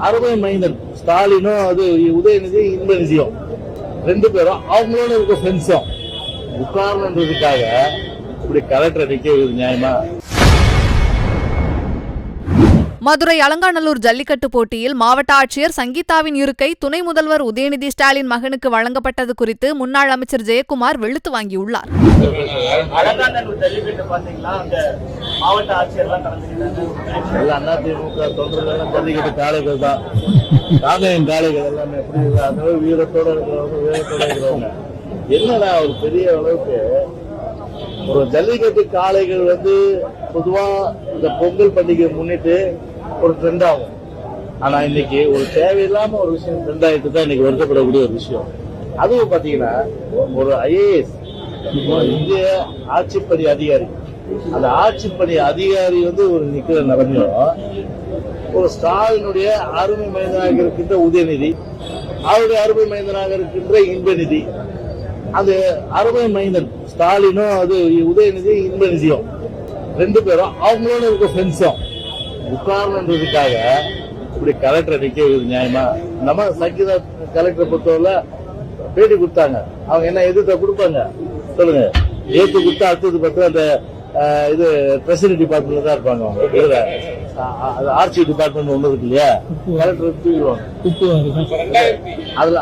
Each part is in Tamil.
அருமை மைந்தன் ஸ்டாலினும் அது உதயநிதி இன்பநிதியும் 2 பேரும் அவங்களோட இருக்க ஃப்ரெண்ட்ஸும் உட்கார்ன்றதுக்காக இப்படி கலெக்டர் நிக்க நியாயமா? மதுரை அலங்காநல்லூர் ஜல்லிக்கட்டு போட்டியில் மாவட்ட ஆட்சியர் சங்கீதாவின் இருக்கை துணை முதல்வர் உதயநிதி ஸ்டாலின் மகனுக்கு வழங்கப்பட்டது குறித்து முன்னாள் அமைச்சர் ஜெயக்குமார் வெளுத்து வாங்கியுள்ளார். அலங்காநல்லூர் ஜல்லிக்கட்டு பாத்தீங்கன்னா மாவட்ட ஆட்சியர்லாம் கலந்துக்கிட்டாங்க. அதிமுக தொண்டர்கள் ஜல்லிக்கட்டு காளைகள் தான், காளையின் காளைகள் எல்லாமே எப்படி அந்த வீரத்தோட இருக்கிறவங்க வீரத்தோட இருக்கிறவங்க என்னடா ஒரு பெரிய அளவுக்கு ஒரு ஜல்லிக்கட்டு காளைகள் பொதுவா இந்த பொங்கல் பண்டிகை முன்னிட்டு ஒரு ட்ரெண்ட் ஆகும். ஆனா இன்னைக்கு ஒரு தேவையில்லாம ஒரு விஷயம் ட்ரெண்ட் ஆகிட்டு தான் இன்னைக்கு வருத்தப்படக்கூடிய ஒரு விஷயம். அதுவும் பாத்தீங்கன்னா ஒரு IAS இந்திய ஆட்சிப்பணி அதிகாரி, அந்த ஆட்சிப்பணி அதிகாரி ஒரு நிக்கிற நிலைமையும் ஒரு ஸ்டாலினுடைய அருமை மைந்தனாக இருக்கின்ற உதயநிதி, அவருடைய அருமை மைந்தனாக இருக்கின்ற இன்பநிதி, அது அருமை மைந்தன் ஸ்டாலினும் அது உதயநிதி இன்பநிதியும் 2 பேரும் அவங்களோட இருக்க ஃப்ரெண்ட்ஸும் உட்கார்ன்றதுக்காக இப்படி கலெக்டர் நிக்க நியாயமா? நம்ம சங்கீதா கலெக்டர் பொறுத்தவரை பேட்டி கொடுத்தாங்க. அவங்க என்ன எதிர்த்த கொடுப்பாங்க சொல்லுங்க? ஏத்து கொடுத்தா அடுத்தது பார்த்து அந்த இது ட்ரெஷரி டிபார்ட்மெண்ட்ல தான் இருப்பாங்க. அவங்க ஆர்சி டிபார்ட்மெண்ட் ஒண்ணு இருக்கு இல்லையா, கலெக்டர் தூக்கிடுவாங்க,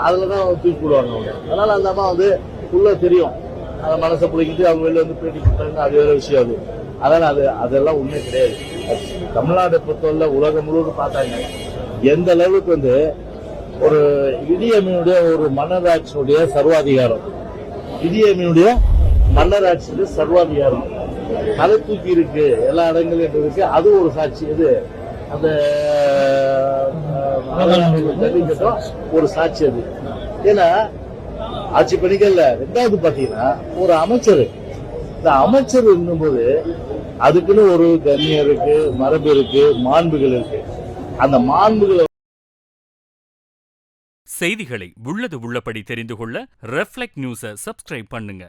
அதுலதான் தூக்கி போடுவாங்க அவங்க. அதனால அந்த அம்மா உள்ள தெரியும், அந்த மனசை பிடிக்கிட்டு அவங்க வெளில பேட்டி கொடுத்தாங்க. அது வேற விஷயம். அது அதனால அதெல்லாம் உண்மை கிடையாது. தமிழ்நாட்டை பொறுத்தவரை உலகம் முழுவதும் பார்த்தாங்க எந்த அளவுக்கு ஒரு இடியமீனுடைய ஒரு மன்னராட்சியுடைய சர்வாதிகாரம், இடியமீனுடைய மன்னராட்சியுடைய சர்வாதிகாரம் தலை தூக்கி இருக்கு எல்லா இடங்களும் இருக்கு. அது ஒரு சாட்சி. இது அந்த ஜல்லிக்கட்டும் ஒரு சாட்சி. அது ஏன்னா ஆட்சி பணிகள்ல 2வது பாத்தீங்கன்னா ஒரு அமைச்சர், இந்த அமைச்சர் இருக்கும்போது அதுக்குன்னு ஒரு கண்ணியம் இருக்கு, மரபு இருக்கு, மாண்புகள் இருக்கு. அந்த மாண்புகளை செய்திகளை உள்ளது உள்ளபடி தெரிந்து கொள்ள ரெஃப்ளெக்ட் நியூஸை சப்ஸ்கிரைப் பண்ணுங்க.